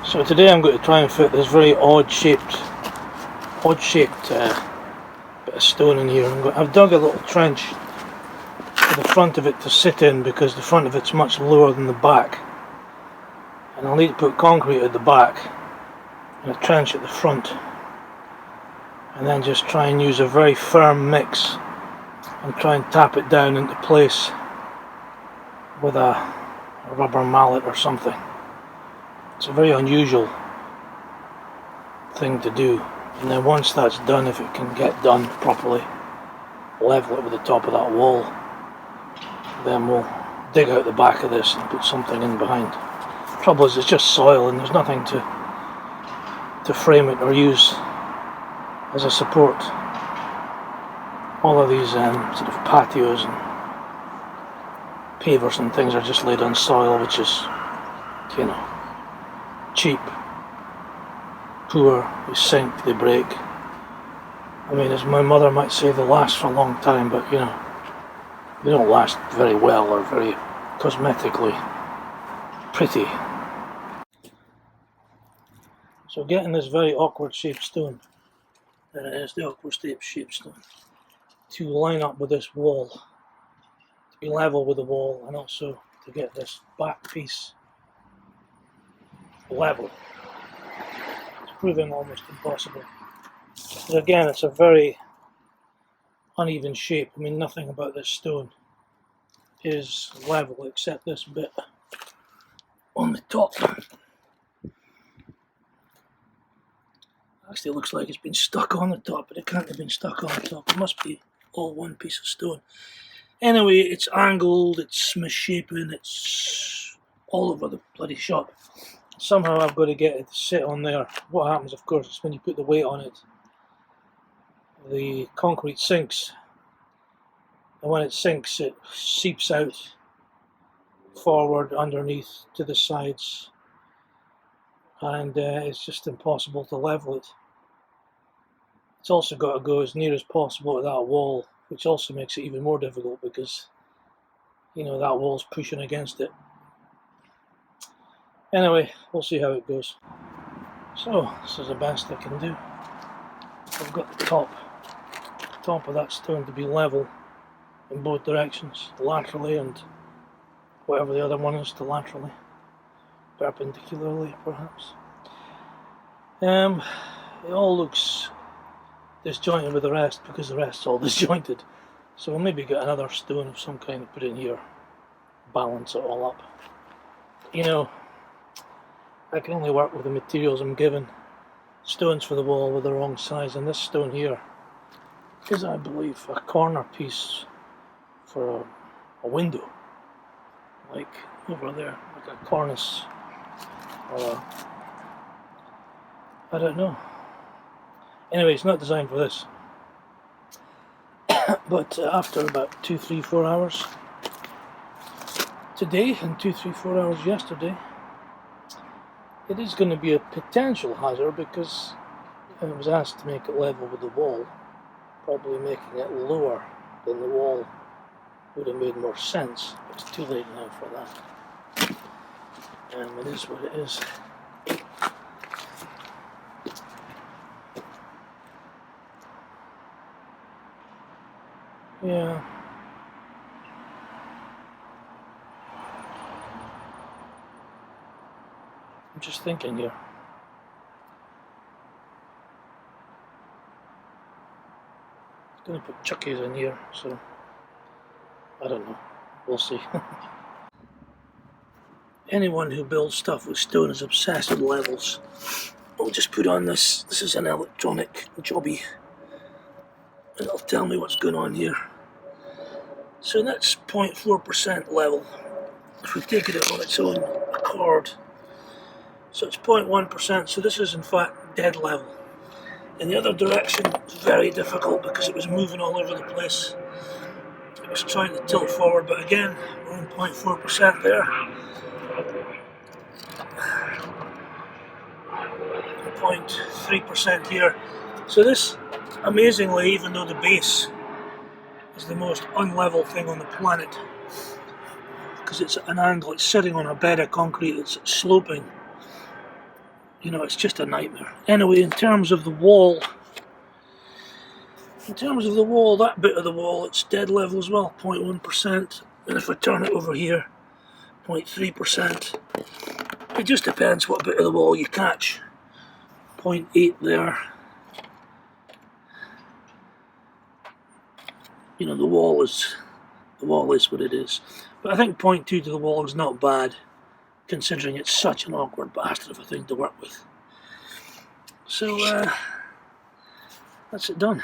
So today I'm going to try and fit this very odd-shaped bit of stone in here. I've dug a little trench for the front of it to sit in because the front of it's much lower than the back, and I'll need to put concrete at the back and a trench at the front, and then just try and use a very firm mix and try and tap it down into place with a rubber mallet or something. It's a very unusual thing to do, and then once that's done, if it can get done properly, level it with the top of that wall, then we'll dig out the back of this and put something in behind. Trouble is, it's just soil and there's nothing to frame it or use as a support. All of these sort of patios and pavers and things are just laid on soil, which is, you know, cheap, poor, they sink, they break. I mean, as my mother might say, they last for a long time, but you know, they don't last very well or very cosmetically pretty. So getting this very awkward shaped stone, there it is, the awkward shaped stone, to line up with this wall, to be level with the wall, and also to get this back piece level. It's proving almost impossible. But again, it's a very uneven shape. I mean, nothing about this stone is level except this bit on the top. Actually, it looks like it's been stuck on the top, but it can't have been stuck on the top. It must be all one piece of stone. Anyway, it's angled, it's misshapen, it's all over the bloody shop. Somehow I've got to get it to sit on there. What happens, of course, is when you put the weight on it, the concrete sinks, and when it sinks, it seeps out forward, underneath, to the sides, and it's just impossible to level it. It's also got to go as near as possible to that wall, which also makes it even more difficult because, you know, that wall's pushing against it. Anyway, we'll see how it goes. So, this is the best I can do. I've got the top of that stone to be level in both directions, laterally and whatever the other one is to laterally, perpendicularly perhaps. It all looks disjointed with the rest because the rest's all disjointed. So we'll maybe get another stone of some kind to put in here, balance it all up. You know, I can only work with the materials I'm given. Stones for the wall were the wrong size, and this stone here is, I believe, a corner piece for a window, like over there, like a cornice, or I don't know. Anyway, it's not designed for this. But after about 2, 3, 4 hours today and 2, 3, 4 hours yesterday, it is going to be a potential hazard because I was asked to make it level with the wall. Probably making it lower than the wall would have made more sense. It's too late now for that. It is what it is. Yeah. I'm just thinking here. I'm going to put chuckies in here, so I don't know. We'll see. Anyone who builds stuff with stone is obsessed with levels. I'll just put on this. This is an electronic jobby, and it'll tell me what's going on here. So that's 0.4% level. If we take it on its own accord, so it's 0.1%. So this is in fact dead level. In the other direction, it's very difficult because it was moving all over the place. It was trying to tilt forward, but again, we're in 0.4% there. 0.3% here. So this, amazingly, even though the base is the most unlevel thing on the planet, because it's at an angle, it's sitting on a bed of concrete that's sloping, you know, it's just a nightmare. Anyway, in terms of the wall, that bit of the wall, it's dead level as well, 0.1%. And if I turn it over here, 0.3%. It just depends what bit of the wall you catch. 0.8 there. You know, the wall is what it is. But I think 0.2 to the wall is not bad, considering it's such an awkward bastard of a thing to work with. So that's it done.